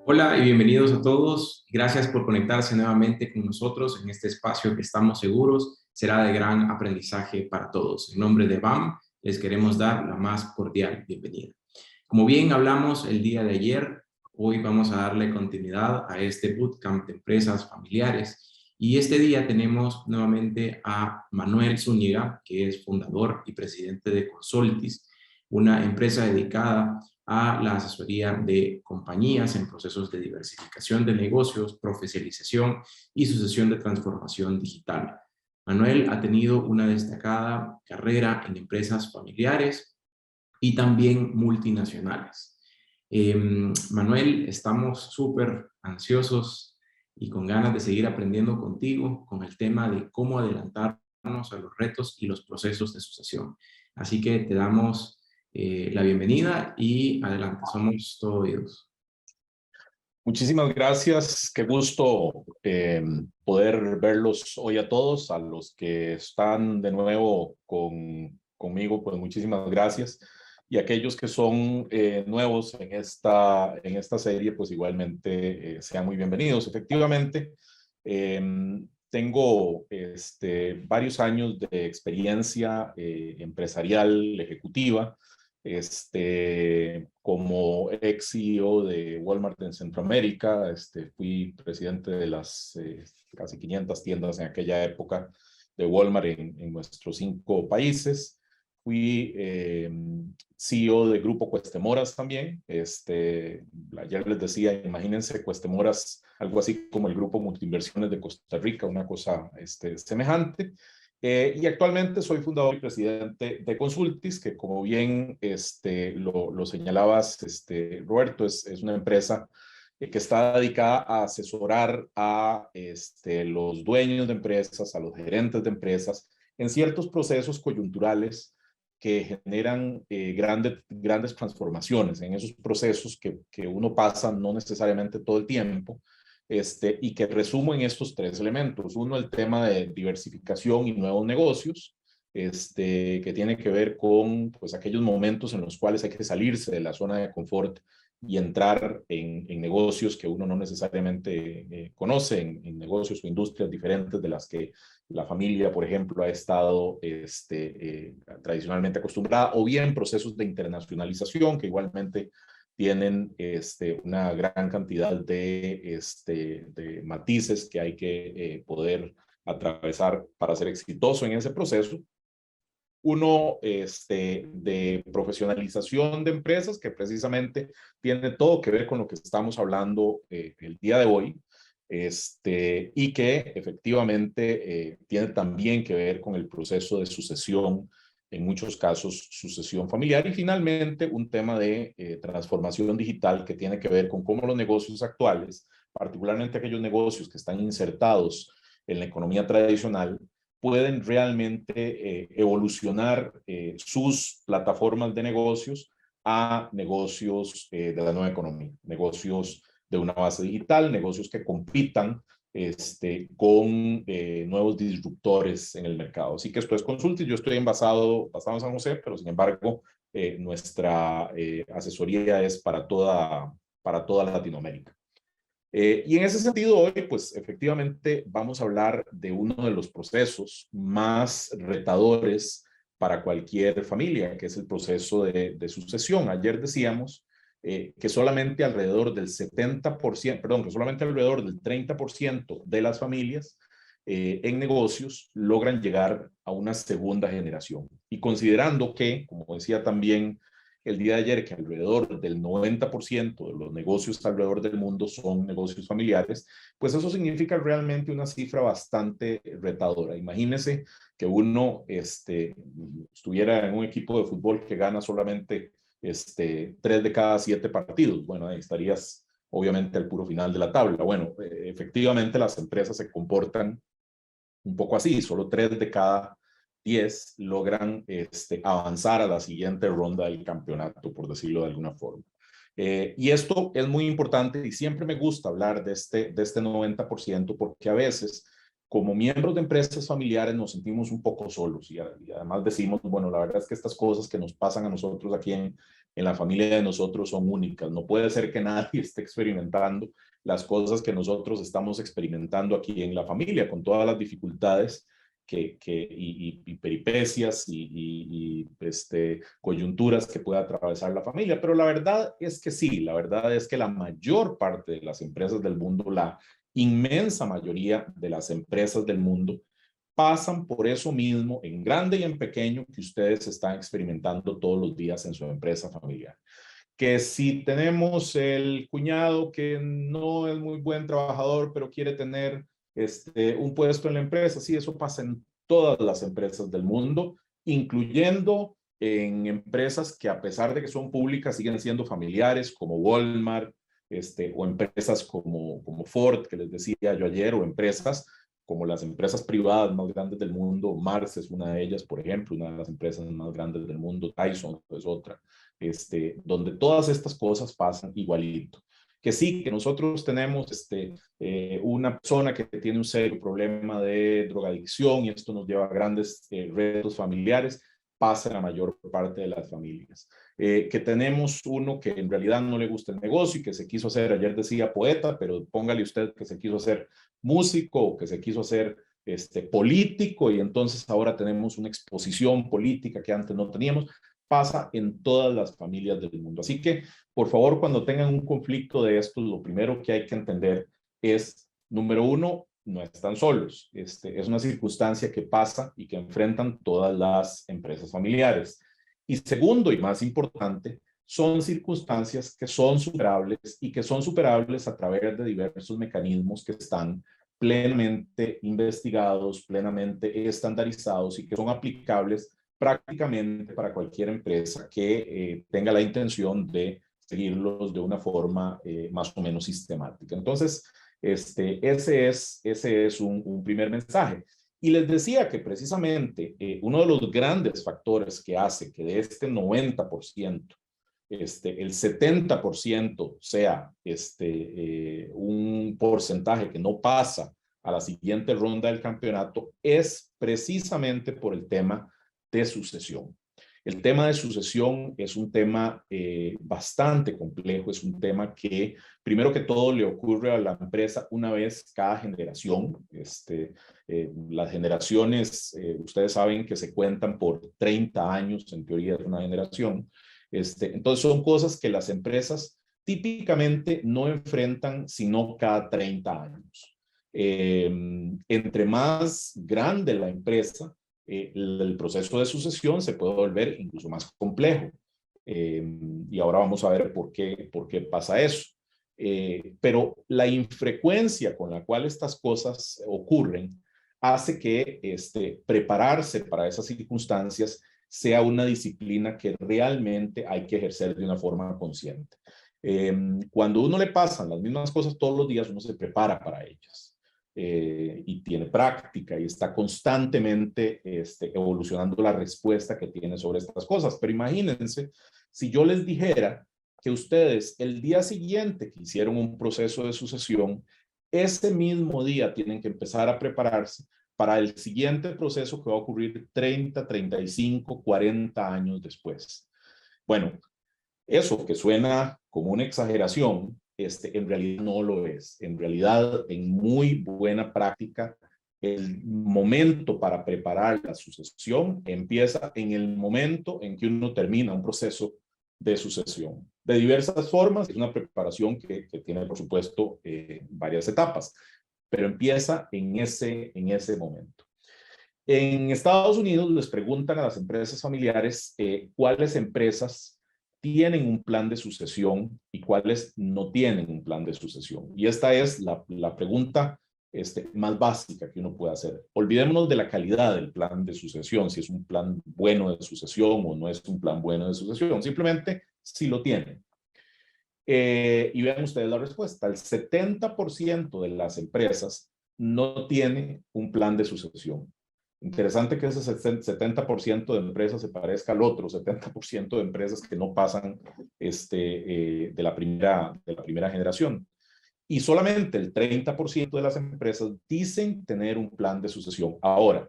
Hola y bienvenidos a todos. Gracias por conectarse nuevamente con nosotros en este espacio que estamos seguros será de gran aprendizaje para todos. En nombre de BAM, les queremos dar la más cordial bienvenida. Como bien hablamos el día de ayer, hoy vamos a darle continuidad a este bootcamp de empresas familiares y este día tenemos nuevamente a Manuel Zúñiga, que es fundador y presidente de Consultis, una empresa dedicada a la asesoría de compañías en procesos de diversificación de negocios, profesionalización y sucesión de transformación digital. Manuel ha tenido una destacada carrera en empresas familiares y también multinacionales. Manuel, estamos súper ansiosos y con ganas de seguir aprendiendo contigo con el tema de cómo adelantarnos a los retos y los procesos de sucesión. Así que te damos la bienvenida y adelante, somos todo oídos. Muchísimas gracias, qué gusto poder verlos hoy a todos, a los que están de nuevo conmigo, pues muchísimas gracias. Y aquellos que son nuevos en esta serie, pues igualmente sean muy bienvenidos. Efectivamente, tengo varios años de experiencia empresarial, ejecutiva, como ex CEO de Walmart en Centroamérica. Fui presidente de las casi 500 tiendas en aquella época de Walmart en nuestros 5 países. Fui CEO de Grupo Cuestemoras también. Ayer les decía, imagínense Cuestemoras, algo así como el Grupo Multinversiones de Costa Rica, una cosa semejante. Y actualmente soy fundador y presidente de Consultis, que como bien lo señalabas, Roberto, es una empresa que está dedicada a asesorar a los dueños de empresas, a los gerentes de empresas, en ciertos procesos coyunturales que generan grandes transformaciones, en esos procesos que uno pasa no necesariamente todo el tiempo, y que resumo en estos 3 elementos. Uno, el tema de diversificación y nuevos negocios, que tiene que ver con pues, aquellos momentos en los cuales hay que salirse de la zona de confort y entrar en negocios que uno no necesariamente conoce, en negocios o industrias diferentes de las que la familia, por ejemplo, ha estado tradicionalmente acostumbrada, o bien procesos de internacionalización que igualmente tienen una gran cantidad de matices que hay que poder atravesar para ser exitoso en ese proceso. Uno de profesionalización de empresas, que precisamente tiene todo que ver con lo que estamos hablando el día de hoy, y que efectivamente tiene también que ver con el proceso de sucesión, en muchos casos sucesión familiar, y finalmente un tema de transformación digital que tiene que ver con cómo los negocios actuales, particularmente aquellos negocios que están insertados en la economía tradicional, pueden realmente evolucionar sus plataformas de negocios a negocios de la nueva economía, negocios de una base digital, negocios que compitan con nuevos disruptores en el mercado. Así que esto es Consultis. Yo estoy basado en San José, pero sin embargo nuestra asesoría es para toda Latinoamérica. Y en ese sentido hoy, pues efectivamente vamos a hablar de uno de los procesos más retadores para cualquier familia, que es el proceso de sucesión. Ayer decíamos que solamente alrededor del 70%, perdón, que solamente alrededor del 30% de las familias en negocios logran llegar a una segunda generación. Y considerando que, como decía también el día de ayer, que alrededor del 90% de los negocios alrededor del mundo son negocios familiares, pues eso significa realmente una cifra bastante retadora. Imagínese que uno estuviera en un equipo de fútbol que gana solamente 3 de cada 7 partidos. Bueno, ahí estarías obviamente al puro final de la tabla. Bueno, efectivamente las empresas se comportan un poco así, solo 3 de cada 10 logran avanzar a la siguiente ronda del campeonato, por decirlo de alguna forma. Y esto es muy importante y siempre me gusta hablar de este 90% porque a veces, como miembros de empresas familiares, nos sentimos un poco solos y además decimos, bueno, la verdad es que estas cosas que nos pasan a nosotros aquí en la familia de nosotros son únicas. No puede ser que nadie esté experimentando las cosas que nosotros estamos experimentando aquí en la familia, con todas las dificultades y peripecias coyunturas que pueda atravesar la familia. Pero la verdad es que sí, la verdad es que la mayor parte de las empresas del mundo, la inmensa mayoría de las empresas del mundo, pasan por eso mismo, en grande y en pequeño, que ustedes están experimentando todos los días en su empresa familiar. Que si tenemos el cuñado que no es muy buen trabajador, pero quiere tener un puesto en la empresa, sí, eso pasa en todas las empresas del mundo, incluyendo en empresas que a pesar de que son públicas, siguen siendo familiares, como Walmart, o empresas como Ford, que les decía yo ayer, o empresas como las empresas privadas más grandes del mundo. Mars es una de ellas, por ejemplo, una de las empresas más grandes del mundo. Tyson es otra, donde todas estas cosas pasan igualito. Que sí, que nosotros tenemos una persona que tiene un serio problema de drogadicción y esto nos lleva a grandes retos familiares, pasa en la mayor parte de las familias. Que tenemos uno que en realidad no le gusta el negocio y que se quiso hacer, ayer decía poeta, pero póngale usted que se quiso hacer músico o que se quiso hacer político, y entonces ahora tenemos una exposición política que antes no teníamos. Pasa en todas las familias del mundo. Así que, por favor, cuando tengan un conflicto de estos, lo primero que hay que entender es, número uno, no están solos. Es una circunstancia que pasa y que enfrentan todas las empresas familiares. Y segundo, y más importante, son circunstancias que son superables y que son superables a través de diversos mecanismos que están plenamente investigados, plenamente estandarizados y que son aplicables prácticamente para cualquier empresa que tenga la intención de seguirlos de una forma más o menos sistemática. Entonces, ese es un primer mensaje. Y les decía que precisamente uno de los grandes factores que hace que de este 90%, el 70% sea un porcentaje que no pasa a la siguiente ronda del campeonato, es precisamente por el tema de sucesión. El tema de sucesión es un tema bastante complejo, es un tema que primero que todo le ocurre a la empresa una vez cada generación. Las generaciones, ustedes saben que se cuentan por 30 años, en teoría es una generación. Entonces son cosas que las empresas típicamente no enfrentan sino cada 30 años. Entre más grande la empresa, el proceso de sucesión se puede volver incluso más complejo. Y ahora vamos a ver por qué pasa eso. Pero la infrecuencia con la cual estas cosas ocurren hace que prepararse para esas circunstancias sea una disciplina que realmente hay que ejercer de una forma consciente. Cuando uno le pasan las mismas cosas todos los días, uno se prepara para ellas. Y tiene práctica y está constantemente evolucionando la respuesta que tiene sobre estas cosas. Pero imagínense si yo les dijera que ustedes el día siguiente que hicieron un proceso de sucesión, ese mismo día tienen que empezar a prepararse para el siguiente proceso que va a ocurrir 30, 35, 40 años después. Bueno, eso que suena como una exageración, en realidad no lo es. En realidad, en muy buena práctica, el momento para preparar la sucesión empieza en el momento en que uno termina un proceso de sucesión. De diversas formas, es una preparación que tiene, por supuesto, varias etapas, pero empieza en ese momento. En Estados Unidos les preguntan a las empresas familiares cuáles empresas tienen un plan de sucesión y cuáles no tienen un plan de sucesión. Y esta es la pregunta más básica que uno puede hacer. Olvidémonos de la calidad del plan de sucesión, si es un plan bueno de sucesión o no es un plan bueno de sucesión, simplemente si lo tienen. Y vean ustedes la respuesta. El 70% de las empresas no tiene un plan de sucesión. Interesante que ese 70% de empresas se parezca al otro 70% de empresas que no pasan de la primera generación. Y solamente el 30% de las empresas dicen tener un plan de sucesión. Ahora,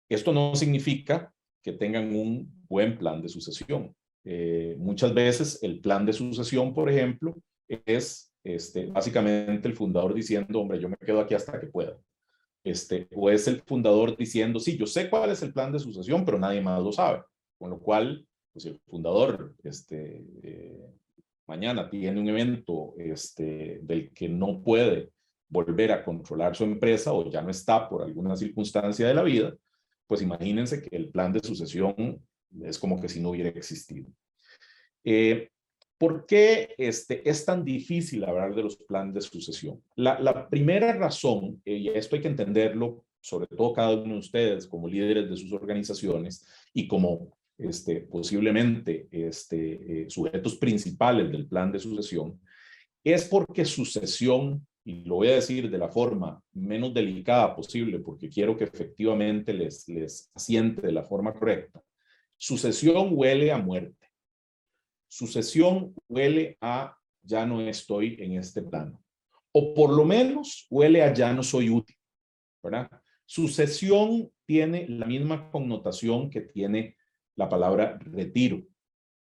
esto no significa que tengan un buen plan de sucesión. Muchas veces el plan de sucesión, por ejemplo, es básicamente el fundador diciendo, hombre, yo me quedo aquí hasta que pueda. O es el fundador diciendo, sí, yo sé cuál es el plan de sucesión, pero nadie más lo sabe. Con lo cual, pues el fundador mañana tiene un evento del que no puede volver a controlar su empresa o ya no está por alguna circunstancia de la vida, pues imagínense que el plan de sucesión es como que si no hubiera existido. ¿Por qué es tan difícil hablar de los planes de sucesión? La primera razón, y esto hay que entenderlo, sobre todo cada uno de ustedes como líderes de sus organizaciones y como posiblemente sujetos principales del plan de sucesión, es porque sucesión, y lo voy a decir de la forma menos delicada posible, porque quiero que efectivamente les asiente de la forma correcta, sucesión huele a muerte. Sucesión huele a ya no estoy en este plano. O por lo menos huele a ya no soy útil, ¿verdad? Sucesión tiene la misma connotación que tiene la palabra retiro.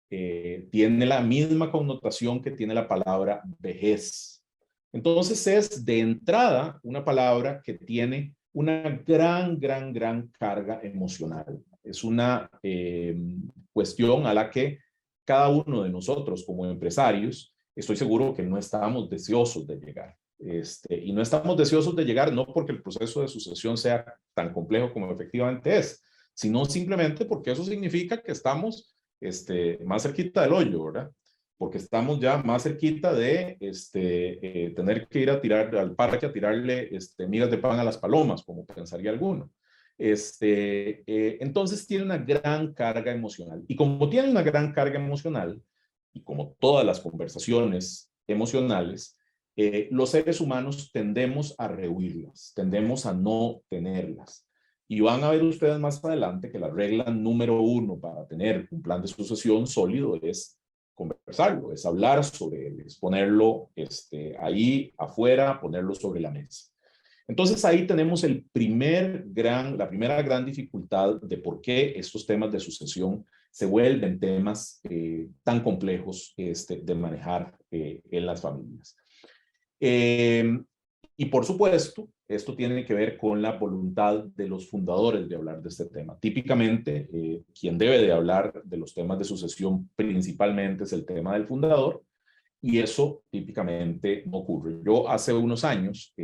Tiene la misma connotación que tiene la palabra vejez. Entonces es de entrada una palabra que tiene una gran carga emocional. Es una cuestión a la que cada uno de nosotros como empresarios, estoy seguro que no estamos deseosos de llegar. Y no estamos deseosos de llegar no porque el proceso de sucesión sea tan complejo como efectivamente es, sino simplemente porque eso significa que estamos más cerquita del hoyo, ¿verdad? Porque estamos ya más cerquita de tener que ir a tirar al parque a tirarle migas de pan a las palomas, como pensaría alguno. Entonces tiene una gran carga emocional. Y como tiene una gran carga emocional, y como todas las conversaciones emocionales, los seres humanos tendemos a rehuirlas, tendemos a no tenerlas. Y van a ver ustedes más adelante que la regla número 1 para tener un plan de sucesión sólido es conversarlo, es hablar sobre él, es ponerlo ahí afuera, ponerlo sobre la mesa. Entonces ahí tenemos la primera gran dificultad de por qué estos temas de sucesión se vuelven temas tan complejos de manejar en las familias. Y por supuesto, esto tiene que ver con la voluntad de los fundadores de hablar de este tema. Típicamente, quien debe de hablar de los temas de sucesión principalmente es el tema del fundador, y eso típicamente no ocurre. Yo hace unos años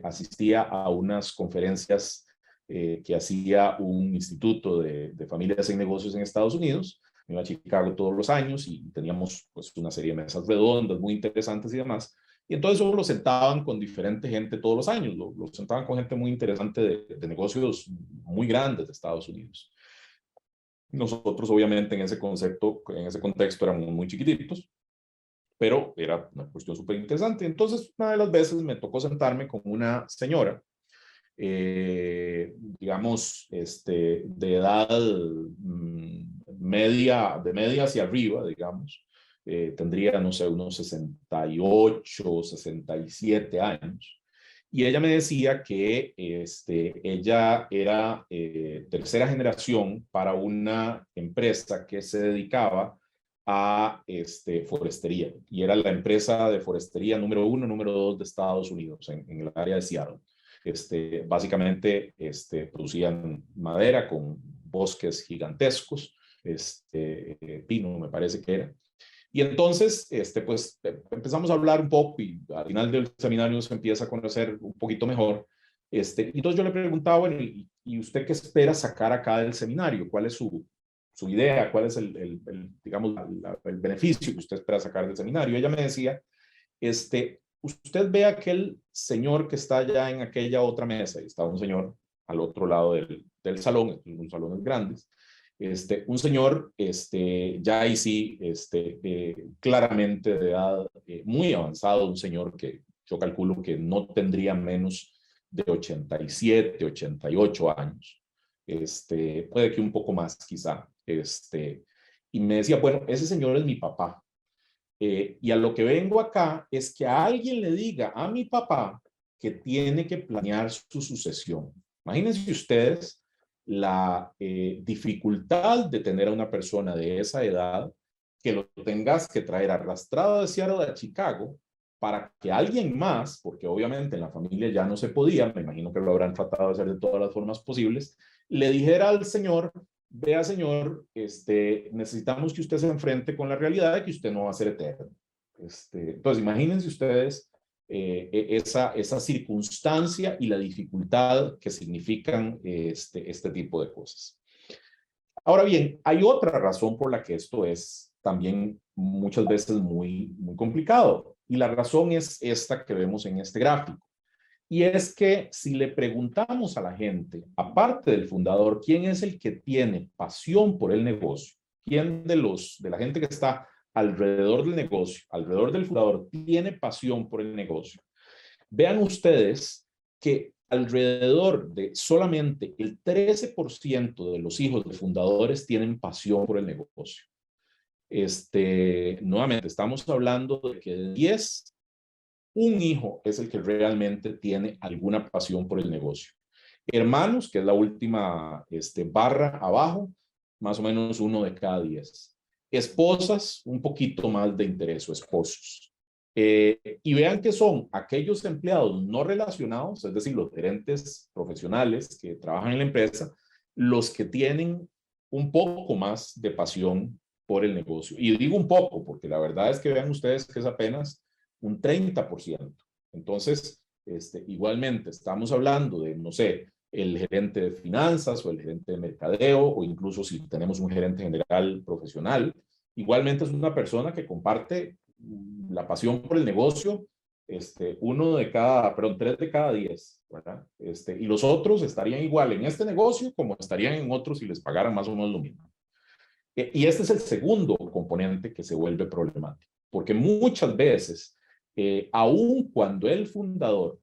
asistía a unas conferencias que hacía un instituto de familias y negocios en Estados Unidos. Me iba a Chicago todos los años y teníamos pues, una serie de mesas redondas muy interesantes y demás. Y entonces lo sentaban con diferente gente todos los años. Lo sentaban con gente muy interesante de negocios muy grandes de Estados Unidos. Nosotros obviamente en ese contexto éramos muy chiquititos, pero era una cuestión súper interesante. Entonces, una de las veces me tocó sentarme con una señora, digamos, de edad media hacia arriba, digamos. Tendría, no sé, unos 68, 67 años. Y ella me decía que ella era tercera generación para una empresa que se dedicaba a forestería, y era la empresa de forestería número 1, número 2 de Estados Unidos, en el área de Seattle. Básicamente producían madera con bosques gigantescos, pino me parece que era. Y entonces, pues empezamos a hablar un poco y al final del seminario se empieza a conocer un poquito mejor. Y entonces yo le preguntaba, bueno, ¿y usted qué espera sacar acá del seminario? ¿Cuál es su idea? ¿Cuál es digamos, el beneficio que usted espera sacar del seminario? Ella me decía, usted ve a aquel señor que está allá en aquella otra mesa, y estaba un señor al otro lado del salón, en unos salones grandes, un señor, ya ahí sí, claramente de edad muy avanzado, un señor que yo calculo que no tendría menos de 87, 88 años, puede que un poco más quizá, y me decía, bueno, ese señor es mi papá, y a lo que vengo acá es que a alguien le diga a mi papá que tiene que planear su sucesión. Imagínense ustedes la dificultad de tener a una persona de esa edad que lo tengas que traer arrastrado de Seattle a Chicago para que alguien más, porque obviamente en la familia ya no se podía, me imagino que lo habrán tratado de hacer de todas las formas posibles, le dijera al señor, vea señor, necesitamos que usted se enfrente con la realidad de que usted no va a ser eterno. Entonces imagínense ustedes esa circunstancia y la dificultad que significan este tipo de cosas. Ahora bien, hay otra razón por la que esto es también muchas veces muy complicado. Y la razón es esta que vemos en este gráfico. Y es que si le preguntamos a la gente, aparte del fundador, ¿quién es el que tiene pasión por el negocio? ¿Quién de la gente que está alrededor del negocio, alrededor del fundador, tiene pasión por el negocio? Vean ustedes que alrededor de solamente el 13% de los hijos de fundadores tienen pasión por el negocio. Nuevamente, estamos hablando de que de 10, un hijo es el que realmente tiene alguna pasión por el negocio. Hermanos, que es la última barra abajo, más o menos 1 de cada 10. Esposas, un poquito más de interés, o esposos. Y vean que son aquellos empleados no relacionados, es decir, los gerentes profesionales que trabajan en la empresa, los que tienen un poco más de pasión por el negocio. Y digo un poco, porque la verdad es que vean ustedes que es apenas un 30%. Entonces, igualmente estamos hablando de, no sé, el gerente de finanzas o el gerente de mercadeo, o incluso si tenemos un gerente general profesional, igualmente es una persona que comparte la pasión por el negocio, 3 de cada 10, ¿verdad? Y los otros estarían igual en este negocio como estarían en otros si les pagaran más o menos lo mismo. Y este es el segundo componente que se vuelve problemático, porque muchas veces, aun cuando el fundador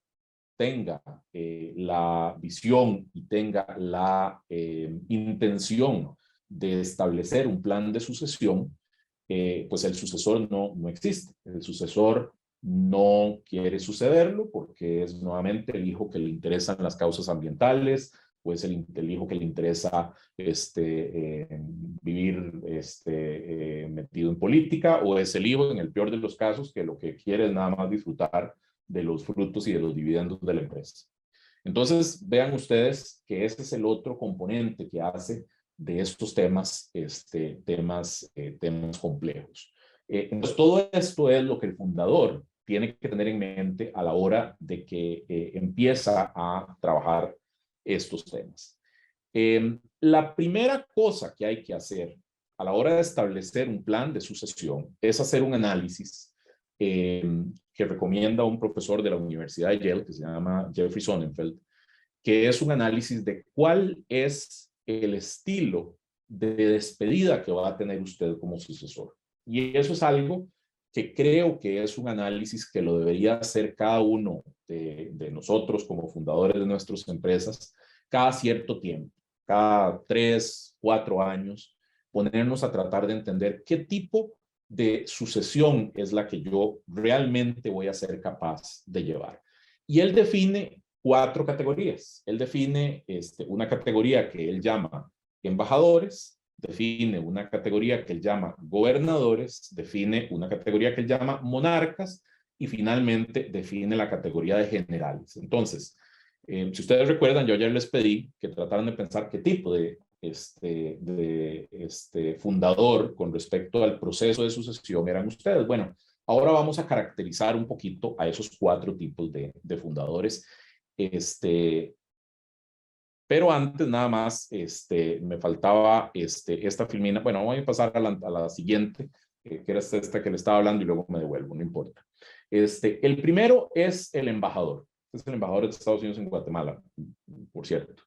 tenga la visión y tenga la intención de establecer un plan de sucesión, pues el sucesor no existe. El sucesor no quiere sucederlo porque es nuevamente el hijo que le interesan las causas ambientales, o es el hijo que le interesa vivir metido en política, o es el hijo, en el peor de los casos, que lo que quiere es nada más disfrutar de los frutos y de los dividendos de la empresa. Entonces, vean ustedes que ese es el otro componente que hace de estos temas, temas complejos. Entonces, todo esto es lo que el fundador tiene que tener en mente a la hora de que empieza a trabajar estos temas. La primera cosa que hay que hacer a la hora de establecer un plan de sucesión es hacer un análisis que recomienda un profesor de la Universidad de Yale, que se llama Jeffrey Sonnenfeld, que es un análisis de cuál es el estilo de despedida que va a tener usted como sucesor. Y eso es algo que creo que es un análisis que lo debería hacer cada uno de nosotros como fundadores de nuestras empresas cada cierto tiempo, cada 3, 4 años, ponernos a tratar de entender qué tipo de sucesión es la que yo realmente voy a ser capaz de llevar. Y él define 4 categorías. Él define una categoría que él llama embajadores, define una categoría que él llama gobernadores, define una categoría que él llama monarcas y finalmente define la categoría de generales. Entonces, si ustedes recuerdan, yo ayer les pedí que trataran de pensar qué tipo de fundador con respecto al proceso de sucesión eran ustedes. Bueno, ahora vamos a caracterizar un poquito a esos 4 tipos de fundadores. Pero antes nada más, me faltaba esta filmina. Bueno, voy a pasar a la siguiente, que era esta que le estaba hablando y luego me devuelvo, no importa. El primero es el embajador. Es el embajador de Estados Unidos en Guatemala, por cierto.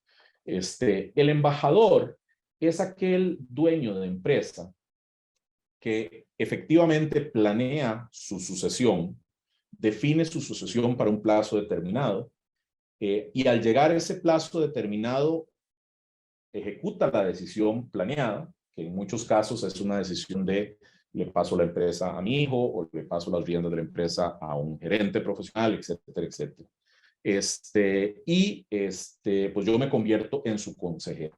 El embajador es aquel dueño de empresa que efectivamente planea su sucesión, define su sucesión para un plazo determinado, y al llegar a ese plazo determinado, ejecuta la decisión planeada, que en muchos casos es una decisión de le paso la empresa a mi hijo o le paso las riendas de la empresa a un gerente profesional, etcétera, etcétera. Pues yo me convierto en su consejero.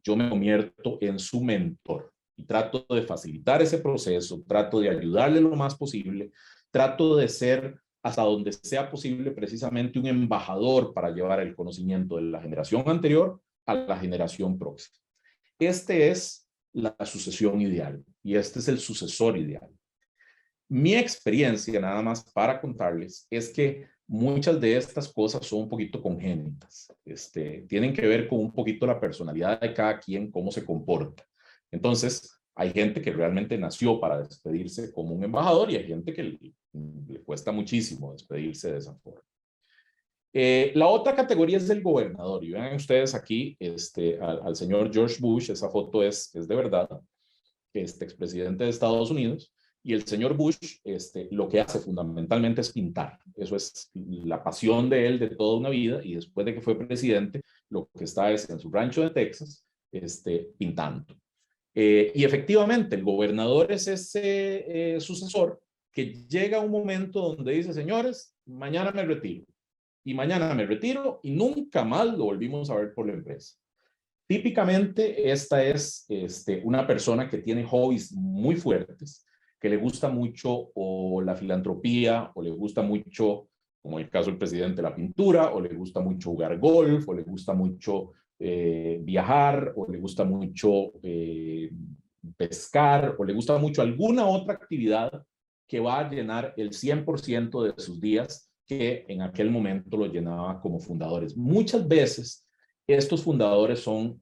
Yo me convierto en su mentor. y trato de facilitar ese proceso, trato de ayudarle lo más posible, trato de ser hasta donde sea posible precisamente un embajador para llevar el conocimiento de la generación anterior a la generación próxima. Este es la sucesión ideal y este es el sucesor ideal. Mi experiencia, nada más para contarles, es que muchas de estas cosas son un poquito congénitas. Tienen que ver con un poquito la personalidad de cada quien, cómo se comporta. Entonces, hay gente que realmente nació para despedirse como un embajador y hay gente que le cuesta muchísimo despedirse de esa forma. La otra categoría es del gobernador. Y vean ustedes aquí al señor George Bush, esa foto es de verdad, expresidente de Estados Unidos. Y el señor Bush lo que hace fundamentalmente es pintar. Eso es la pasión de él de toda una vida. Y después de que fue presidente, lo que está es en su rancho de Texas pintando. Y efectivamente, el gobernador es ese sucesor que llega a un momento donde dice, señores, mañana me retiro. Y mañana me retiro y nunca más lo volvimos a ver por la empresa. Típicamente esta es una persona que tiene hobbies muy fuertes, que le gusta mucho o la filantropía, o le gusta mucho, como en el caso del presidente, la pintura, o le gusta mucho jugar golf, o le gusta mucho viajar, o le gusta mucho pescar, o le gusta mucho alguna otra actividad que va a llenar el 100% de sus días, que en aquel momento lo llenaba como fundadores. Muchas veces estos fundadores son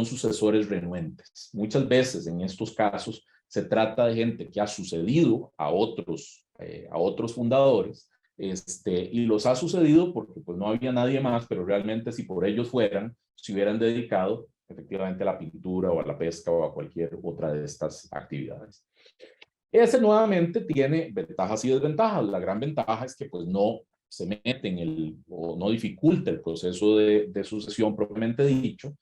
sucesores renuentes. Muchas veces en estos casos se trata de gente que ha sucedido a otros fundadores y los ha sucedido porque pues no había nadie más, pero realmente si por ellos fueran, se hubieran dedicado efectivamente a la pintura o a la pesca o a cualquier otra de estas actividades. Ese nuevamente tiene ventajas y desventajas. La gran ventaja es que pues no se mete o no dificulta el proceso de sucesión propiamente dicho,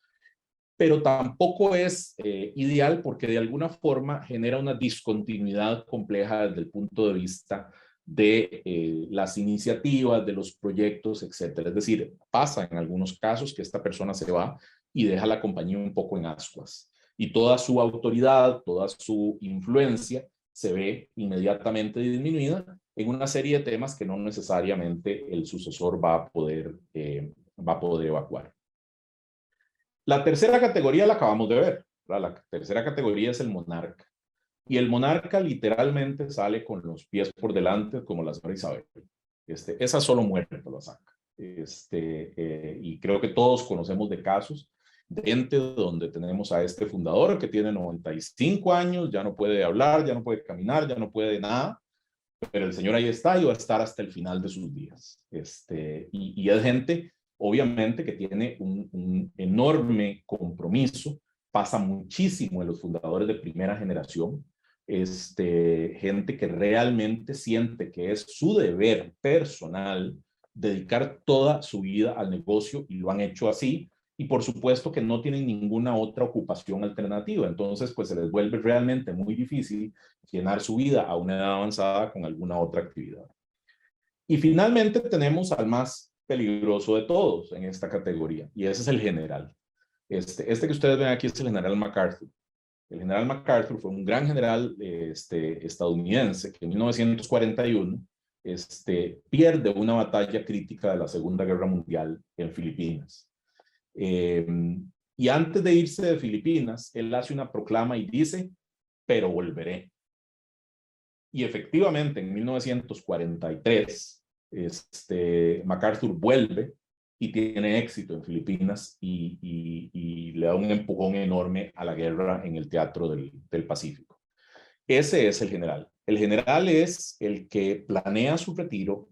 pero tampoco es ideal porque de alguna forma genera una discontinuidad compleja desde el punto de vista de las iniciativas, de los proyectos, etcétera. Es decir, pasa en algunos casos que esta persona se va y deja la compañía un poco en ascuas. Y toda su autoridad, toda su influencia se ve inmediatamente disminuida en una serie de temas que no necesariamente el sucesor va a poder evacuar. La tercera categoría la acabamos de ver. La tercera categoría es el monarca. Y el monarca literalmente sale con los pies por delante, como la señora Isabel. Esa solo muerte la saca. Y creo que todos conocemos de casos de gente donde tenemos a este fundador que tiene 95 años, ya no puede hablar, ya no puede caminar, ya no puede nada, pero el señor ahí está y va a estar hasta el final de sus días. Y es gente, obviamente, que tiene un enorme compromiso, pasa muchísimo en los fundadores de primera generación, gente que realmente siente que es su deber personal dedicar toda su vida al negocio y lo han hecho así. Y por supuesto que no tienen ninguna otra ocupación alternativa. Entonces, pues se les vuelve realmente muy difícil llenar su vida a una edad avanzada con alguna otra actividad. Y finalmente tenemos al más peligroso de todos en esta categoría, y ese es el general. Este que ustedes ven aquí es el general MacArthur. El general MacArthur fue un gran general estadounidense que en 1941 pierde una batalla crítica de la Segunda Guerra Mundial en Filipinas. Y antes de irse de Filipinas, él hace una proclama y dice, pero volveré. Y efectivamente, en 1943, MacArthur vuelve y tiene éxito en Filipinas y le da un empujón enorme a la guerra en el teatro del Pacífico. Ese es el general. El general es el que planea su retiro,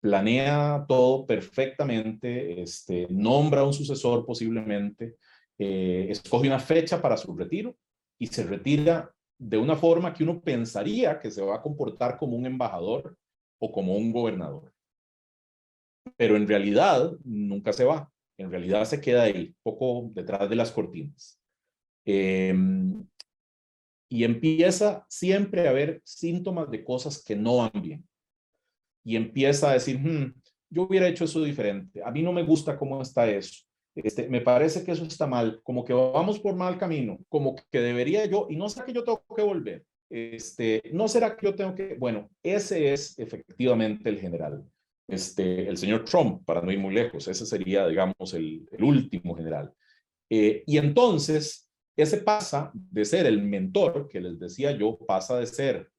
planea todo perfectamente, nombra un sucesor posiblemente, escoge una fecha para su retiro y se retira de una forma que uno pensaría que se va a comportar como un embajador o como un gobernador. Pero en realidad nunca se va. En realidad se queda ahí, poco detrás de las cortinas. Y empieza siempre a haber síntomas de cosas que no van bien. Y empieza a decir, yo hubiera hecho eso diferente. A mí no me gusta cómo está eso. Me parece que eso está mal, como que vamos por mal camino, como que debería yo, y no será que yo tengo que volver, no será que yo tengo que, bueno, ese es efectivamente el general. El señor Trump, para no ir muy lejos, ese sería, digamos, el último general. Y entonces, ese pasa de ser el mentor, que les decía yo, pasa de ser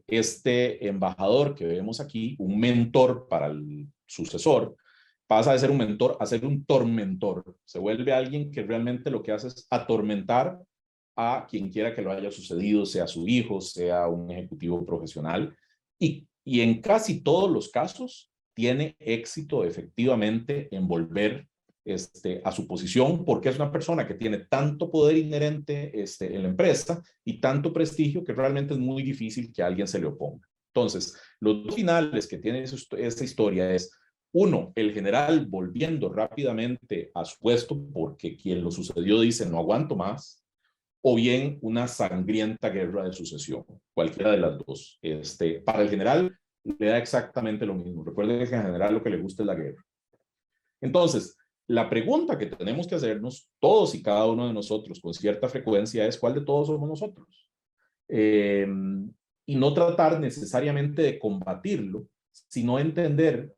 este embajador que vemos aquí, un mentor para el sucesor, pasa de ser un mentor a ser un tormentor. Se vuelve alguien que realmente lo que hace es atormentar a quien quiera que lo haya sucedido, sea su hijo, sea un ejecutivo profesional. Y en casi todos los casos tiene éxito efectivamente en volver a su posición, porque es una persona que tiene tanto poder inherente en la empresa y tanto prestigio que realmente es muy difícil que a alguien se le oponga. Entonces, los dos finales que tiene esta historia es, uno, el general volviendo rápidamente a su puesto porque quien lo sucedió dice no aguanto más, o bien una sangrienta guerra de sucesión, cualquiera de las dos. Para el general le da exactamente lo mismo. Recuerden que en general lo que le gusta es la guerra. Entonces, la pregunta que tenemos que hacernos todos y cada uno de nosotros con cierta frecuencia es ¿cuál de todos somos nosotros? Y no tratar necesariamente de combatirlo, sino entender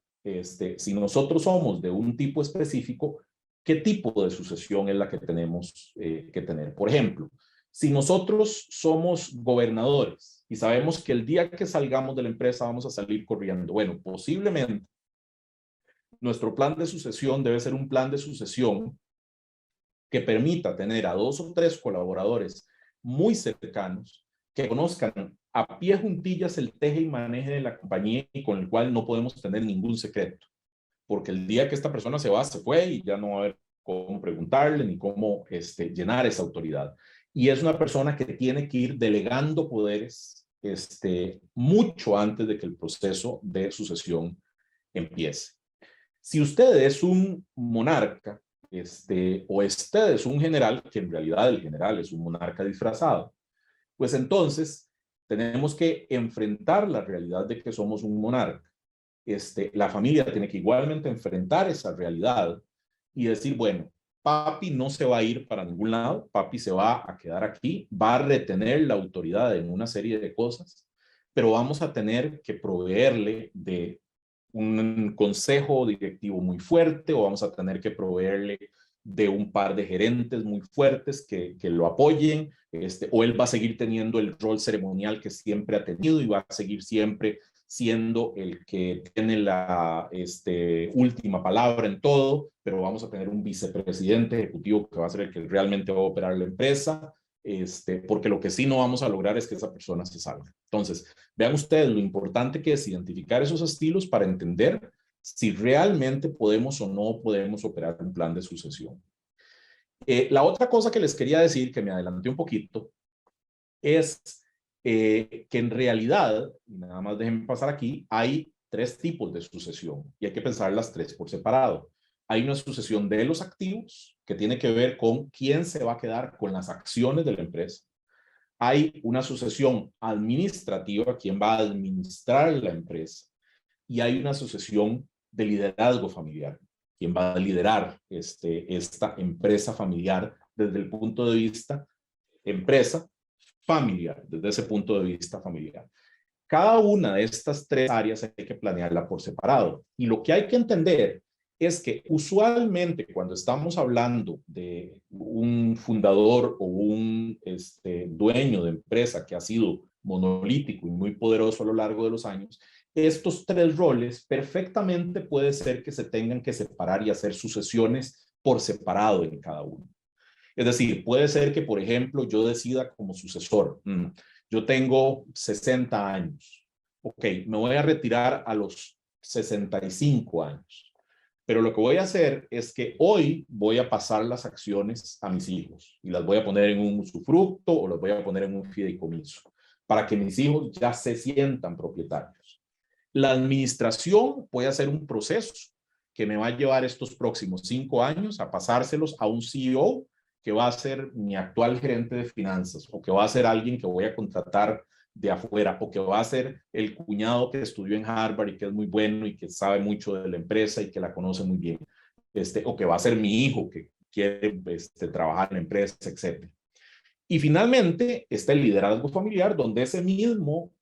si nosotros somos de un tipo específico, qué tipo de sucesión es la que tenemos que tener. Por ejemplo, si nosotros somos gobernadores y sabemos que el día que salgamos de la empresa vamos a salir corriendo, bueno, posiblemente nuestro plan de sucesión debe ser un plan de sucesión que permita tener a 2 o 3 colaboradores muy cercanos que conozcan a pie juntillas el teje y maneje de la compañía y con el cual no podemos tener ningún secreto. Porque el día que esta persona se va, se fue y ya no va a haber cómo preguntarle ni cómo llenar esa autoridad. Y es una persona que tiene que ir delegando poderes mucho antes de que el proceso de sucesión empiece. Si usted es un monarca, o usted es un general, que en realidad el general es un monarca disfrazado, pues entonces tenemos que enfrentar la realidad de que somos un monarca. La familia tiene que igualmente enfrentar esa realidad y decir, bueno, papi no se va a ir para ningún lado, papi se va a quedar aquí, va a retener la autoridad en una serie de cosas, pero vamos a tener que proveerle de un consejo directivo muy fuerte o vamos a tener que proveerle de un par de gerentes muy fuertes que lo apoyen, o él va a seguir teniendo el rol ceremonial que siempre ha tenido y va a seguir siempre siendo el que tiene la última palabra en todo, pero vamos a tener un vicepresidente ejecutivo que va a ser el que realmente va a operar la empresa, porque lo que sí no vamos a lograr es que esa persona se salga. Entonces, vean ustedes lo importante que es identificar esos estilos para entender si realmente podemos o no podemos operar un plan de sucesión. La otra cosa que les quería decir, que me adelanté un poquito, es que en realidad, nada más déjenme pasar aquí, hay 3 tipos de sucesión y hay que pensar las 3 por separado. Hay una sucesión de los activos, que tiene que ver con quién se va a quedar con las acciones de la empresa. Hay una sucesión administrativa, quién va a administrar la empresa. Y hay una sucesión de liderazgo familiar, quién va a liderar esta empresa familiar desde el punto de vista empresa familiar, desde ese punto de vista familiar. Cada una de estas 3 áreas hay que planearla por separado. Y lo que hay que entender es que usualmente cuando estamos hablando de un fundador o un dueño de empresa que ha sido monolítico y muy poderoso a lo largo de los años, estos 3 roles perfectamente puede ser que se tengan que separar y hacer sucesiones por separado en cada uno. Es decir, puede ser que, por ejemplo, yo decida como sucesor, yo tengo 60 años, ok, me voy a retirar a los 65 años, pero lo que voy a hacer es que hoy voy a pasar las acciones a mis hijos y las voy a poner en un usufructo o las voy a poner en un fideicomiso para que mis hijos ya se sientan propietarios. La administración puede hacer un proceso que me va a llevar estos próximos 5 años a pasárselos a un CEO que va a ser mi actual gerente de finanzas o que va a ser alguien que voy a contratar de afuera o que va a ser el cuñado que estudió en Harvard y que es muy bueno y que sabe mucho de la empresa y que la conoce muy bien. o que va a ser mi hijo que quiere trabajar en la empresa, etc. Y finalmente está el liderazgo familiar, donde ese mismo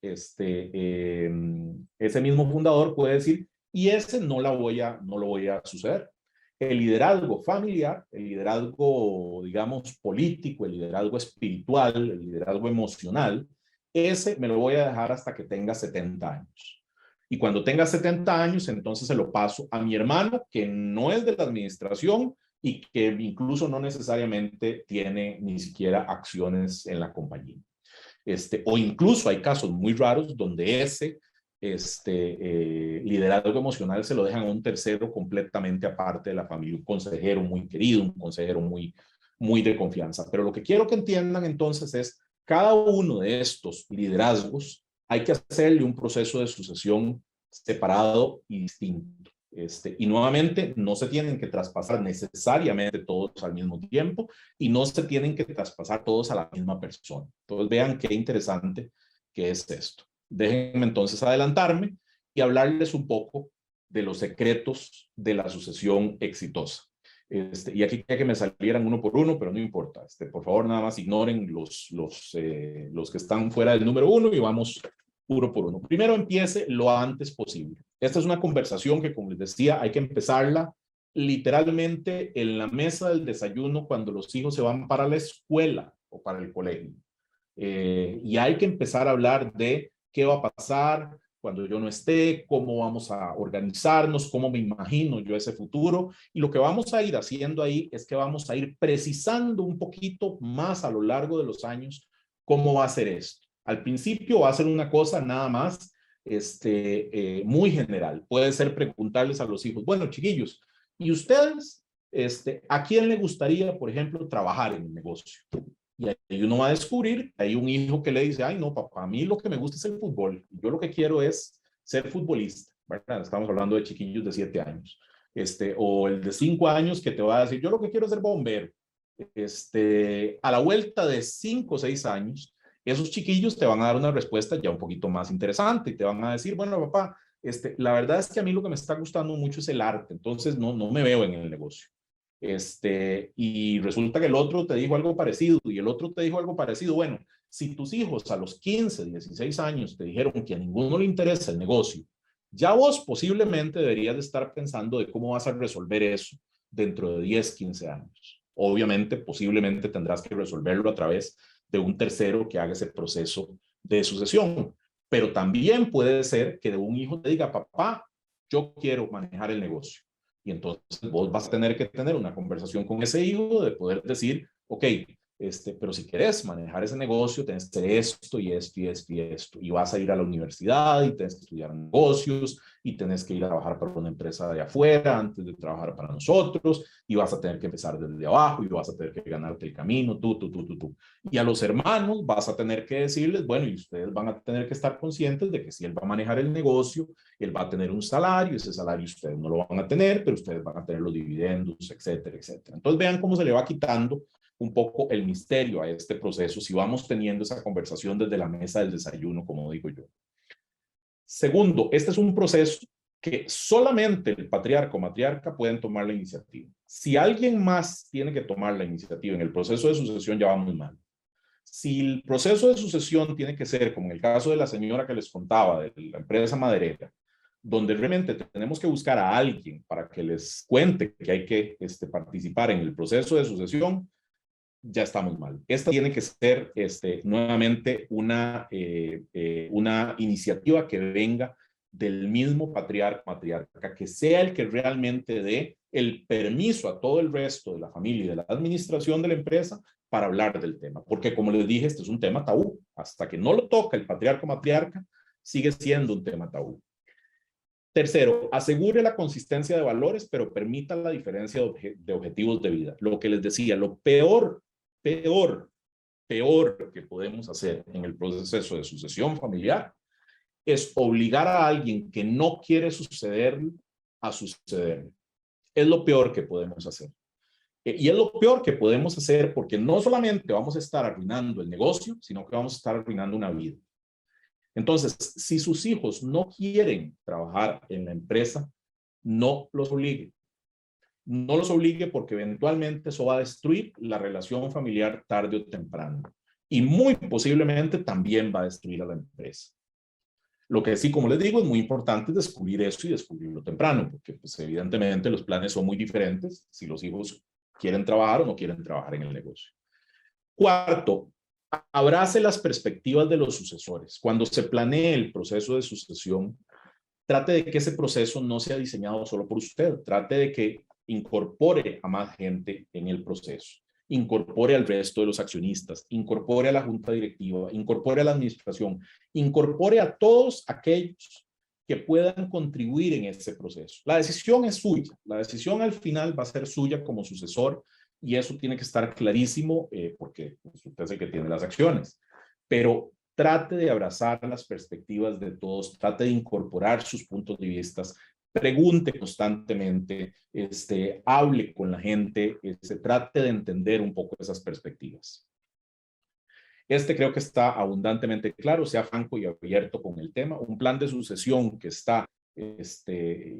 fundador puede decir, y ese no lo voy a suceder. El liderazgo familiar, el liderazgo, digamos, político, el liderazgo espiritual, el liderazgo emocional, ese me lo voy a dejar hasta que tenga 70 años. Y cuando tenga 70 años, entonces se lo paso a mi hermano, que no es de la administración y que incluso no necesariamente tiene ni siquiera acciones en la compañía. O incluso hay casos muy raros donde ese liderazgo emocional se lo dejan a un tercero completamente aparte de la familia, un consejero muy querido, un consejero muy de confianza. Pero lo que quiero que entiendan entonces es, cada uno de estos liderazgos hay que hacerle un proceso de sucesión separado y distinto. Y nuevamente, no se tienen que traspasar necesariamente todos al mismo tiempo y no se tienen que traspasar todos a la misma persona. Entonces, vean qué interesante que es esto. Déjenme entonces adelantarme y hablarles un poco de los secretos de la sucesión exitosa. Y aquí quería que me salieran uno por uno, pero no importa. Por favor, nada más ignoren los que están fuera del número 1 y vamos uno por uno. Primero, empiece lo antes posible. Esta es una conversación que, como les decía, hay que empezarla literalmente en la mesa del desayuno cuando los hijos se van para la escuela o para el colegio. Y hay que empezar a hablar de qué va a pasar cuando yo no esté, cómo vamos a organizarnos, cómo me imagino yo ese futuro. Y lo que vamos a ir haciendo ahí es que vamos a ir precisando un poquito más a lo largo de los años cómo va a ser esto. Al principio va a ser una cosa nada más muy general. Puede ser preguntarles a los hijos, bueno, chiquillos, ¿y ustedes a quién le gustaría, por ejemplo, trabajar en el negocio? Y ahí uno va a descubrir, hay un hijo que le dice, ay no, papá, a mí lo que me gusta es el fútbol. Yo lo que quiero es ser futbolista, ¿verdad? Estamos hablando de chiquillos de 7 años. O el de 5 años que te va a decir, yo lo que quiero es ser bombero. A la vuelta de 5 o 6 años, esos chiquillos te van a dar una respuesta ya un poquito más interesante y te van a decir, bueno, papá, la verdad es que a mí lo que me está gustando mucho es el arte, entonces no me veo en el negocio. Y resulta que el otro te dijo algo parecido y el otro te dijo algo parecido. Bueno, si tus hijos a los 15, 16 años te dijeron que a ninguno le interesa el negocio, ya vos posiblemente deberías de estar pensando de cómo vas a resolver eso dentro de 10, 15 años. Obviamente, posiblemente tendrás que resolverlo a través de un tercero que haga ese proceso de sucesión. Pero también puede ser que de un hijo te diga, papá, yo quiero manejar el negocio. Y entonces vos vas a tener que tener una conversación con ese hijo de poder decir, ok, pero si querés manejar ese negocio, tenés que hacer esto y esto y esto y esto. Y vas a ir a la universidad y tenés que estudiar negocios y tenés que ir a trabajar para una empresa de afuera antes de trabajar para nosotros y vas a tener que empezar desde abajo y vas a tener que ganarte el camino, tú. Y a los hermanos vas a tener que decirles, bueno, y ustedes van a tener que estar conscientes de que si él va a manejar el negocio, él va a tener un salario, ese salario ustedes no lo van a tener, pero ustedes van a tener los dividendos, etcétera, etcétera. Entonces vean cómo se le va quitando un poco el misterio a este proceso si vamos teniendo esa conversación desde la mesa del desayuno, como digo yo. Segundo, este es un proceso que solamente el patriarca o matriarca pueden tomar la iniciativa. Si alguien más tiene que tomar la iniciativa en el proceso de sucesión, ya vamos mal. Si el proceso de sucesión tiene que ser, como en el caso de la señora que les contaba, de la empresa maderera, donde realmente tenemos que buscar a alguien para que les cuente que hay que participar en el proceso de sucesión, ya estamos mal. Esta tiene que ser nuevamente una iniciativa que venga del mismo patriarca, matriarca, que sea el que realmente dé el permiso a todo el resto de la familia y de la administración de la empresa para hablar del tema. Porque como les dije, este es un tema tabú. Hasta que no lo toca el patriarca o matriarca, sigue siendo un tema tabú. Tercero, asegure la consistencia de valores, pero permita la diferencia de objetivos de vida. Lo que les decía, lo peor que podemos hacer en el proceso de sucesión familiar es obligar a alguien que no quiere suceder a suceder. Es lo peor que podemos hacer. Y es lo peor que podemos hacer porque no solamente vamos a estar arruinando el negocio, sino que vamos a estar arruinando una vida. Entonces, si sus hijos no quieren trabajar en la empresa, no los obliguen. no los obligue porque eventualmente eso va a destruir la relación familiar tarde o temprano. Y muy posiblemente también va a destruir a la empresa. Lo que sí, como les digo, es muy importante descubrir eso y descubrirlo temprano, porque pues, evidentemente los planes son muy diferentes si los hijos quieren trabajar o no quieren trabajar en el negocio. Cuarto, abrace las perspectivas de los sucesores. Cuando se planee el proceso de sucesión, trate de que ese proceso no sea diseñado solo por usted. Trate de que incorpore a más gente en el proceso. Incorpore al resto de los accionistas, incorpore a la junta directiva, incorpore a la administración, incorpore a todos aquellos que puedan contribuir en ese proceso. La decisión es suya. La decisión al final va a ser suya como sucesor y eso tiene que estar clarísimo porque usted es el que tiene las acciones. Pero trate de abrazar las perspectivas de todos, trate de incorporar sus puntos de vista, pregunte constantemente, hable con la gente, trate de entender un poco esas perspectivas. Creo que está abundantemente claro, sea franco y abierto con el tema. Un plan de sucesión que está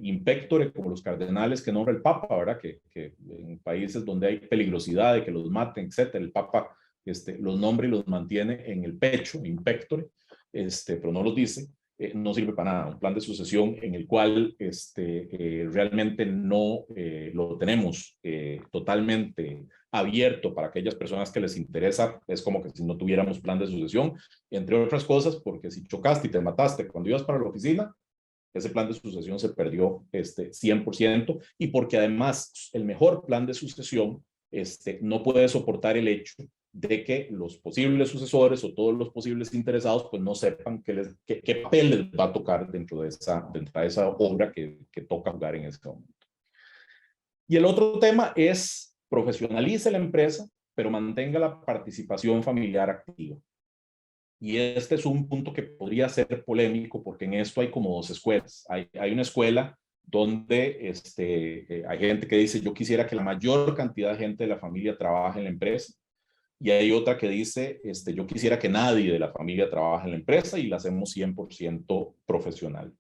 impectore, como los cardenales que nombra el Papa, ¿verdad? Que en países donde hay peligrosidad de que los maten, etcétera, el Papa los nombra y los mantiene en el pecho, impectore, pero no los dice. No sirve para nada. Un plan de sucesión en el cual realmente no lo tenemos totalmente abierto para aquellas personas que les interesa, es como que si no tuviéramos plan de sucesión, entre otras cosas, porque si chocaste y te mataste cuando ibas para la oficina, ese plan de sucesión se perdió 100%, y porque además el mejor plan de sucesión no puede soportar el hecho de que los posibles sucesores o todos los posibles interesados pues no sepan qué papel les va a tocar dentro de esa obra que toca jugar en ese momento. Y el otro tema es profesionalice la empresa, pero mantenga la participación familiar activa. Y este es un punto que podría ser polémico porque en esto hay como dos escuelas. Hay una escuela donde hay gente que dice yo quisiera que la mayor cantidad de gente de la familia trabaje en la empresa. Y hay otra que dice, yo quisiera que nadie de la familia trabaje en la empresa y la hacemos 100% profesional.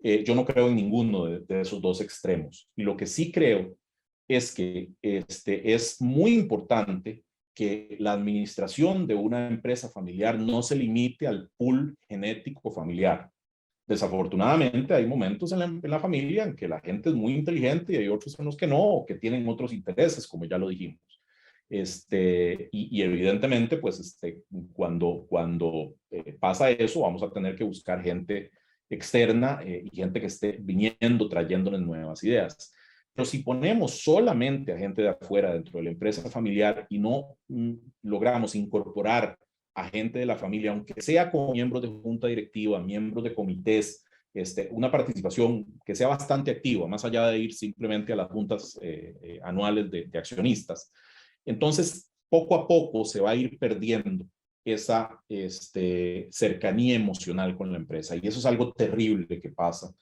Yo no creo en ninguno de esos dos extremos. Y lo que sí creo es que es muy importante que la administración de una empresa familiar no se limite al pool genético familiar. Desafortunadamente hay momentos en la familia en que la gente es muy inteligente y hay otros en los que no, o que tienen otros intereses, como ya lo dijimos. Y evidentemente, pues, cuando pasa eso, vamos a tener que buscar gente externa y gente que esté viniendo, trayéndoles nuevas ideas. Pero si ponemos solamente a gente de afuera dentro de la empresa familiar y no logramos incorporar a gente de la familia, aunque sea como miembros de junta directiva, miembros de comités, una participación que sea bastante activa, más allá de ir simplemente a las juntas anuales de accionistas, entonces poco a poco se va a ir perdiendo esa cercanía emocional con la empresa. Y eso es algo terrible que pasa.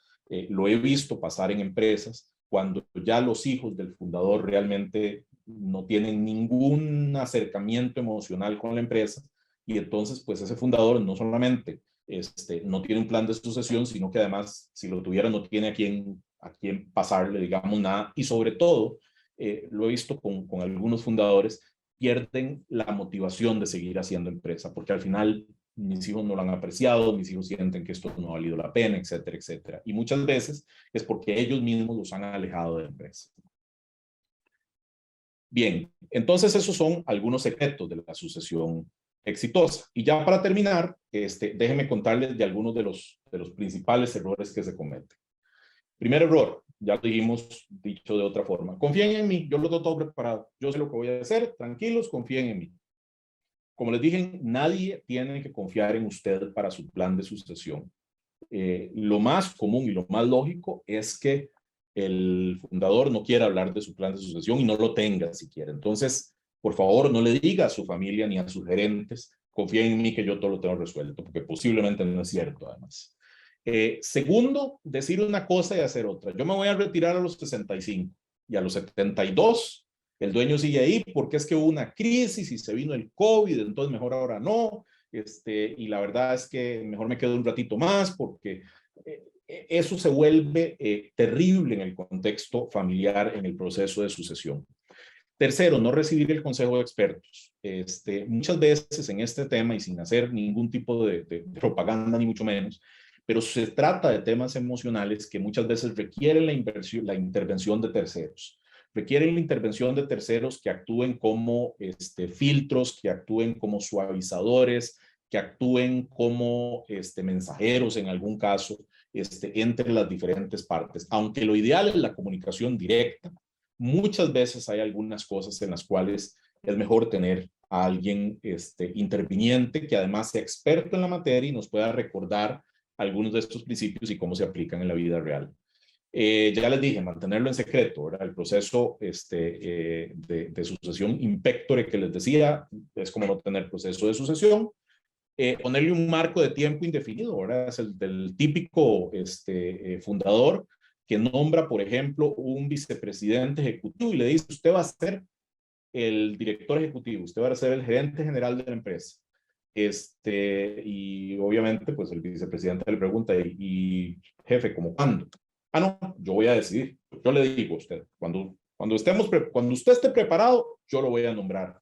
Lo he visto pasar en empresas cuando ya los hijos del fundador realmente no tienen ningún acercamiento emocional con la empresa, y entonces pues ese fundador no solamente no tiene un plan de sucesión, sino que además si lo tuviera no tiene a quién pasarle, digamos, nada, y sobre todo lo he visto con algunos fundadores, pierden la motivación de seguir haciendo empresa, porque al final mis hijos no lo han apreciado, mis hijos sienten que esto no ha valido la pena, etcétera, etcétera. Y muchas veces es porque ellos mismos los han alejado de la empresa. Bien, entonces esos son algunos secretos de la sucesión exitosa. Y ya para terminar, déjenme contarles de algunos de los principales errores que se cometen. Primer error, ya lo dijimos, dicho de otra forma. Confíen en mí, yo lo tengo todo preparado. Yo sé lo que voy a hacer, tranquilos, confíen en mí. Como les dije, nadie tiene que confiar en usted para su plan de sucesión. Lo más común y lo más lógico es que el fundador no quiera hablar de su plan de sucesión y no lo tenga siquiera. Entonces, por favor, no le diga a su familia ni a sus gerentes, confíen en mí que yo todo lo tengo resuelto, porque posiblemente no es cierto además. Segundo, decir una cosa y hacer otra. Yo me voy a retirar a los 65 y a los 72 el dueño sigue ahí porque es que hubo una crisis y se vino el COVID, entonces mejor ahora no. Y la verdad es que mejor me quedo un ratito más porque eso se vuelve terrible en el contexto familiar, en el proceso de sucesión. Tercero, no recibir el consejo de expertos. Muchas veces en este tema, y sin hacer ningún tipo de propaganda ni mucho menos, pero se trata de temas emocionales que muchas veces requieren la intervención de terceros. Requieren la intervención de terceros que actúen como filtros, que actúen como suavizadores, que actúen como mensajeros en algún caso, entre las diferentes partes. Aunque lo ideal es la comunicación directa, muchas veces hay algunas cosas en las cuales es mejor tener a alguien interviniente que además sea experto en la materia y nos pueda recordar algunos de estos principios y cómo se aplican en la vida real. Ya les dije, mantenerlo en secreto, ¿verdad? El proceso de sucesión in pectore que les decía, es como no tener proceso de sucesión. Ponerle un marco de tiempo indefinido, ¿verdad? Es el del típico fundador que nombra, por ejemplo, un vicepresidente ejecutivo y le dice, usted va a ser el director ejecutivo, usted va a ser el gerente general de la empresa. Y obviamente, pues el vicepresidente le pregunta, y jefe, ¿cómo cuándo? Ah, no, yo voy a decidir. Yo le digo a usted, cuando usted esté preparado, yo lo voy a nombrar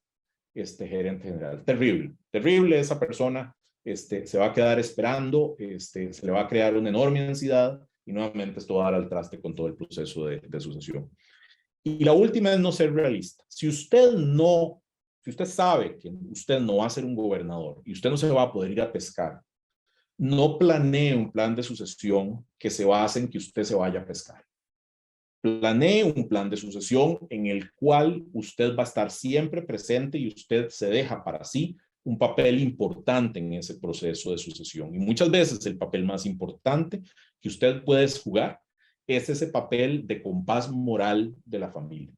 gerente general. Terrible, terrible esa persona. Se va a quedar esperando, se le va a crear una enorme ansiedad y nuevamente esto va a dar al traste con todo el proceso de sucesión. Y la última es no ser realista. Si usted sabe que usted no va a ser un gobernador y usted no se va a poder ir a pescar, no planee un plan de sucesión que se base en que usted se vaya a pescar. Planee un plan de sucesión en el cual usted va a estar siempre presente y usted se deja para sí un papel importante en ese proceso de sucesión. Y muchas veces el papel más importante que usted puede jugar es ese papel de compás moral de la familia.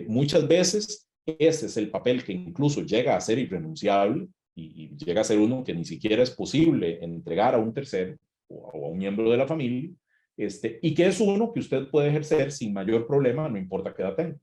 Muchas veces ese es el papel que incluso llega a ser irrenunciable y llega a ser uno que ni siquiera es posible entregar a un tercero o a un miembro de la familia, y que es uno que usted puede ejercer sin mayor problema, no importa qué edad tenga.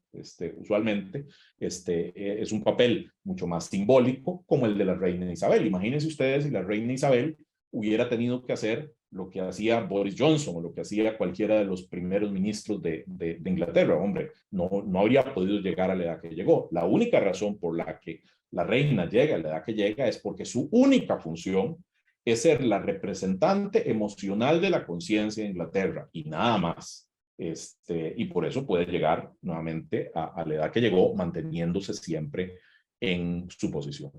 Usualmente es un papel mucho más simbólico como el de la reina Isabel. Imagínense ustedes si la reina Isabel hubiera tenido que hacer lo que hacía Boris Johnson o lo que hacía cualquiera de los primeros ministros de Inglaterra. Hombre, no habría podido llegar a la edad que llegó. La única razón por la que la reina llega a la edad que llega es porque su única función es ser la representante emocional de la conciencia de Inglaterra y nada más. Y por eso puede llegar nuevamente a la edad que llegó, manteniéndose siempre en su posición.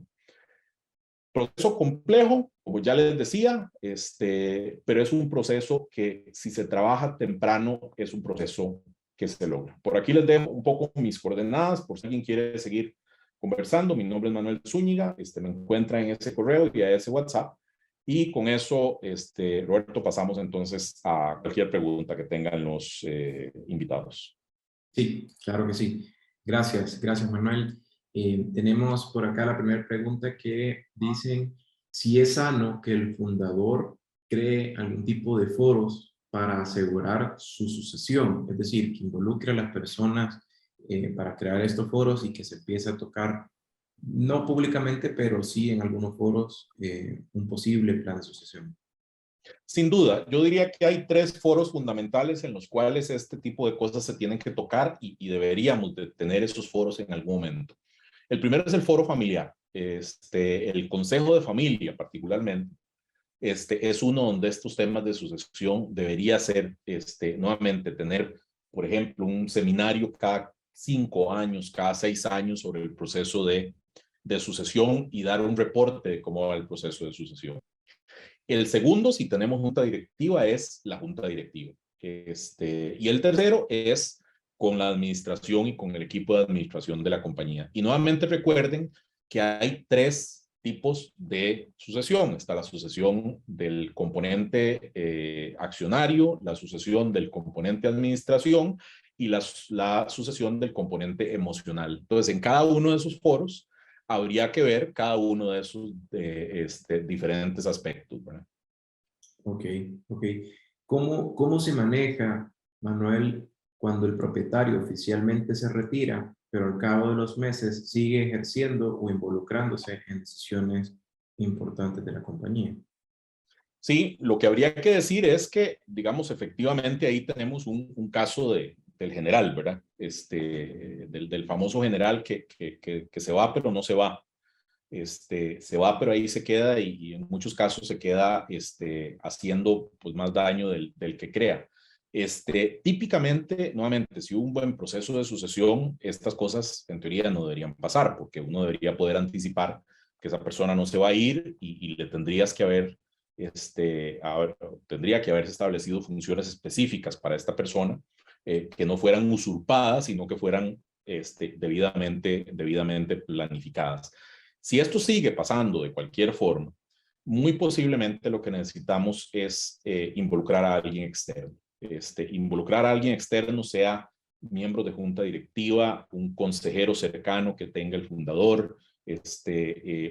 Proceso complejo, como ya les decía, pero es un proceso que si se trabaja temprano, es un proceso que se logra. Por aquí les dejo un poco mis coordenadas, por si alguien quiere seguir conversando. Mi nombre es Manuel Zúñiga, me encuentra en ese correo y a ese WhatsApp. Y con eso, Roberto, pasamos entonces a cualquier pregunta que tengan los invitados. Sí, claro que sí. Gracias, gracias Manuel. Tenemos por acá la primera pregunta que dicen si es sano que el fundador cree algún tipo de foros para asegurar su sucesión, es decir, que involucre a las personas para crear estos foros y que se empiece a tocar, no públicamente, pero sí en algunos foros, un posible plan de sucesión. Sin duda, yo diría que hay tres foros fundamentales en los cuales este tipo de cosas se tienen que tocar y deberíamos de tener esos foros en algún momento. El primero es el foro familiar. El consejo de familia particularmente, es uno donde estos temas de sucesión debería ser, nuevamente, tener, por ejemplo, un seminario cada 5 años, cada 6 años sobre el proceso de sucesión y dar un reporte de cómo va el proceso de sucesión. El segundo, si tenemos junta directiva, es la junta directiva. Y el tercero es con la administración y con el equipo de administración de la compañía. Y nuevamente recuerden que hay tres tipos de sucesión. Está la sucesión del componente accionario, la sucesión del componente administración y la sucesión del componente emocional. Entonces, en cada uno de esos foros, habría que ver cada uno de esos diferentes aspectos, ¿verdad? Ok, ok. ¿Cómo se maneja, Manuel, cuando el propietario oficialmente se retira, pero al cabo de los meses sigue ejerciendo o involucrándose en decisiones importantes de la compañía? Sí, lo que habría que decir es que, digamos, efectivamente ahí tenemos un caso del general, ¿verdad? Del famoso general que se va, pero no se va. Se va, pero ahí se queda y en muchos casos se queda haciendo pues, más daño del que crea. Típicamente, nuevamente, si hubo un buen proceso de sucesión, estas cosas en teoría no deberían pasar, porque uno debería poder anticipar que esa persona no se va a ir y le tendrías que tendría que haberse establecido funciones específicas para esta persona que no fueran usurpadas, sino que fueran debidamente planificadas. Si esto sigue pasando de cualquier forma, muy posiblemente lo que necesitamos es involucrar a alguien externo. Involucrar a alguien externo, sea miembro de junta directiva, un consejero cercano que tenga el fundador,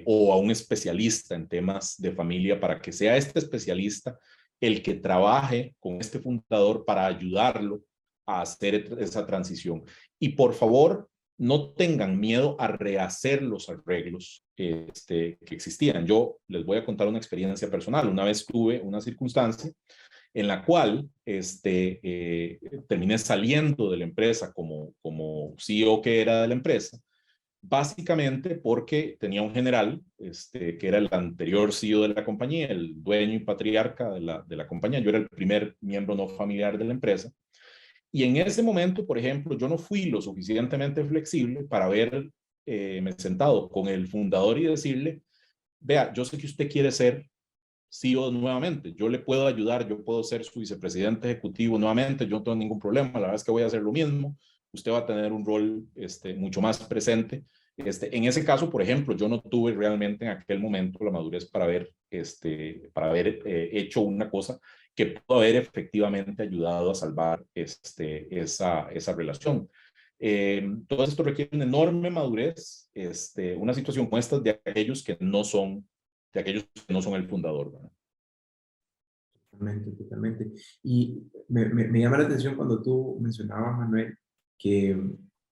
o a un especialista en temas de familia, para que sea este especialista el que trabaje con este fundador para ayudarlo a hacer esa transición. Y por favor, no tengan miedo a rehacer los arreglos que existían. Yo les voy a contar una experiencia personal. Una vez tuve una circunstancia en la cual terminé saliendo de la empresa como CEO que era de la empresa, básicamente porque tenía un general, que era el anterior CEO de la compañía, el dueño y patriarca de la compañía. Yo era el primer miembro no familiar de la empresa. Y en ese momento, por ejemplo, yo no fui lo suficientemente flexible para haberme sentado con el fundador y decirle, vea, yo sé que usted quiere ser CEO nuevamente, yo le puedo ayudar, yo puedo ser su vicepresidente ejecutivo nuevamente, yo no tengo ningún problema, la verdad es que voy a hacer lo mismo, usted va a tener un rol mucho más presente. En ese caso, por ejemplo, yo no tuve realmente en aquel momento la madurez para haber hecho una cosa que pudo haber efectivamente ayudado a salvar esa relación. Todo esto requiere una enorme madurez, una situación como esta de aquellos que no son el fundador, ¿verdad? Totalmente, totalmente. Y me llama la atención cuando tú mencionabas, Manuel, que,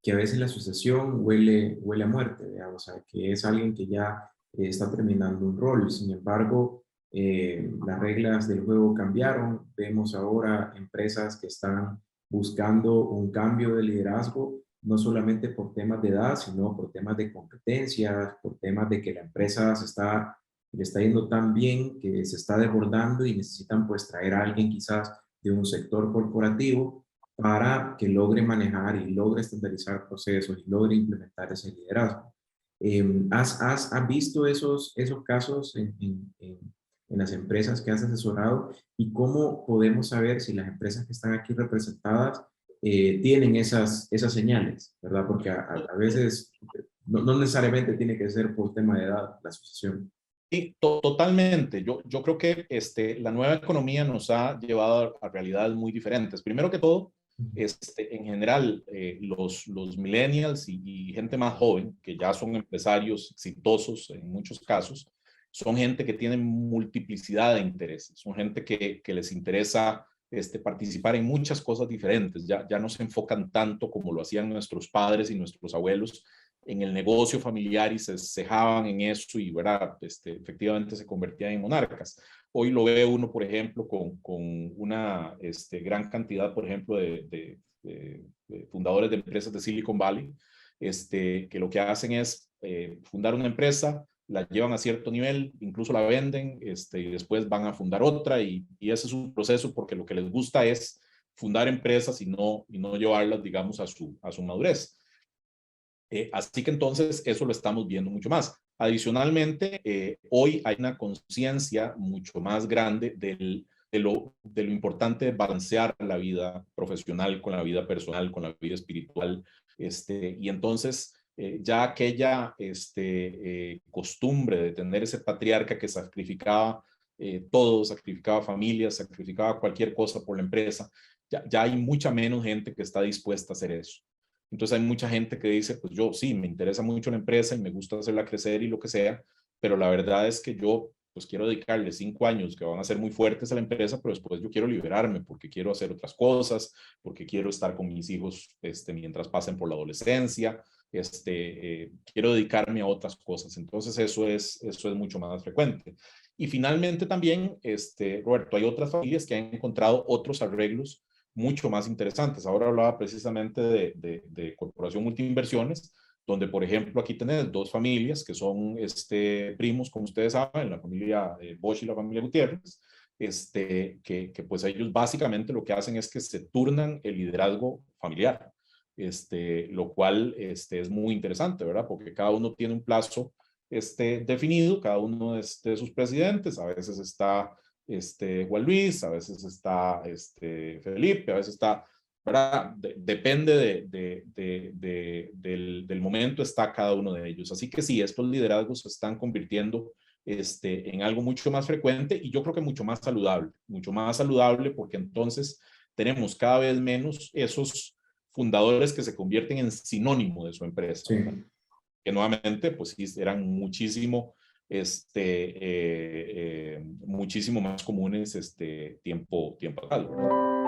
que a veces la sucesión huele a muerte, digamos, o sea, que es alguien que ya está terminando un rol. Sin embargo, las reglas del juego cambiaron. Vemos ahora empresas que están buscando un cambio de liderazgo, no solamente por temas de edad, sino por temas de competencias, por temas de que la empresa le está yendo tan bien que se está desbordando y necesitan pues traer a alguien quizás de un sector corporativo para que logre manejar y logre estandarizar procesos y logre implementar ese liderazgo. ¿Has visto esos casos en las empresas que has asesorado y cómo podemos saber si las empresas que están aquí representadas tienen esas señales, ¿verdad? Porque a veces no necesariamente tiene que ser por tema de edad la asociación. Sí, totalmente. Yo creo que la nueva economía nos ha llevado a realidades muy diferentes. Primero que todo, en general, los millennials y gente más joven, que ya son empresarios exitosos en muchos casos, son gente que tiene multiplicidad de intereses, son gente que les interesa participar en muchas cosas diferentes, ya no se enfocan tanto como lo hacían nuestros padres y nuestros abuelos en el negocio familiar y se cejaban en eso y, ¿verdad? Efectivamente se convertían en monarcas. Hoy lo ve uno, por ejemplo, con una gran cantidad, por ejemplo, de fundadores de empresas de Silicon Valley, que lo que hacen es fundar una empresa, la llevan a cierto nivel, incluso la venden, y después van a fundar otra y ese es un proceso porque lo que les gusta es fundar empresas y no llevarlas, digamos, a su madurez. Así que entonces eso lo estamos viendo mucho más. Adicionalmente, hoy hay una conciencia mucho más grande de lo importante de balancear la vida profesional con la vida personal, con la vida espiritual. Y entonces ya aquella costumbre de tener ese patriarca que sacrificaba todo, sacrificaba familias, sacrificaba cualquier cosa por la empresa, ya hay mucha menos gente que está dispuesta a hacer eso. Entonces hay mucha gente que dice, pues yo sí, me interesa mucho la empresa y me gusta hacerla crecer y lo que sea, pero la verdad es que yo pues quiero dedicarle 5 años que van a ser muy fuertes a la empresa, pero después yo quiero liberarme porque quiero hacer otras cosas, porque quiero estar con mis hijos mientras pasen por la adolescencia, quiero dedicarme a otras cosas. Entonces eso es mucho más frecuente. Y finalmente también, Roberto, hay otras familias que han encontrado otros arreglos mucho más interesantes. Ahora hablaba precisamente de Corporación Multiinversiones, donde, por ejemplo, aquí tenés dos familias que son primos, como ustedes saben, la familia Bosch y la familia Gutiérrez, que pues ellos básicamente lo que hacen es que se turnan el liderazgo familiar, lo cual es muy interesante, ¿verdad? Porque cada uno tiene un plazo definido, cada uno de sus presidentes, a veces está Juan Luis, a veces está Felipe, a veces está, ¿verdad? Depende del momento, está cada uno de ellos. Así que sí, estos liderazgos se están convirtiendo en algo mucho más frecuente y yo creo que mucho más saludable porque entonces tenemos cada vez menos esos fundadores que se convierten en sinónimo de su empresa, Sí. ¿verdad? Que nuevamente, pues sí, eran muchísimo más comunes tiempo atrás, ¿verdad?